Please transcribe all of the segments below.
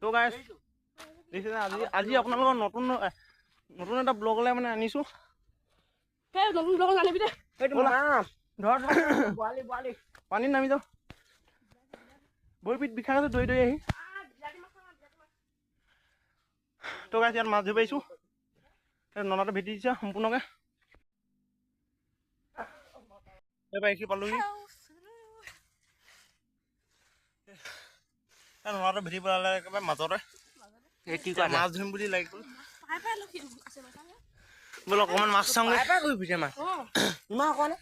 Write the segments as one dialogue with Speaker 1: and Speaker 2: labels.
Speaker 1: তো গাইছ দেখিছে আজি আজি আপোনালোকৰ নতুন এটা ব্লগলৈ মানে আনিছোঁ।
Speaker 2: সেই নতুন ব্লগ আনিবি দে।
Speaker 1: ধৰ পানীত নামি যাওঁ। ভৰি পিঠ বিষাই আছে দৈ আহি। তো গাইছ ইয়াত মাছ ধৰি পাইছোঁ। নলাটো ভেটি দিছে সম্পূৰ্ণকৈ। পাইছি পালোহি। নলাটো ভেটি পেলালে একেবাৰে মাজতে। মাছ ধৰিম বুলি লাগি গ'ল। বোলো অকণমান মাছ চাওঁগৈ।
Speaker 2: ইমান অকণে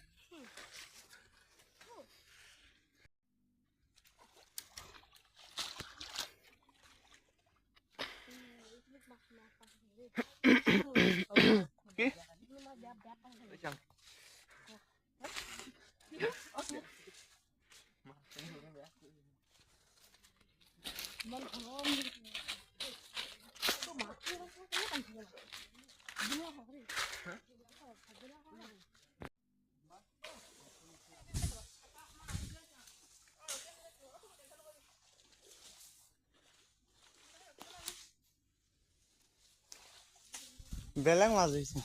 Speaker 1: কি বেলেগ মাছ ধৰিছে।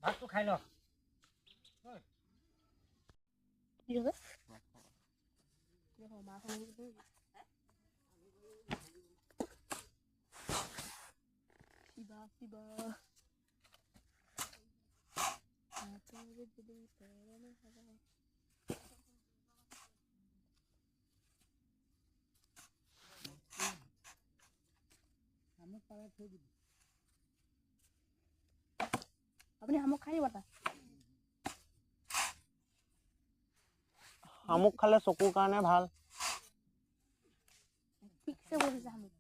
Speaker 3: ভাতটো খাই ল।
Speaker 2: আপুনি শামুক খাই দিব তা।
Speaker 1: শামুক খালে চকুৰ কাৰণে ভাল।
Speaker 2: ঠিকছে বহিছে শামুক।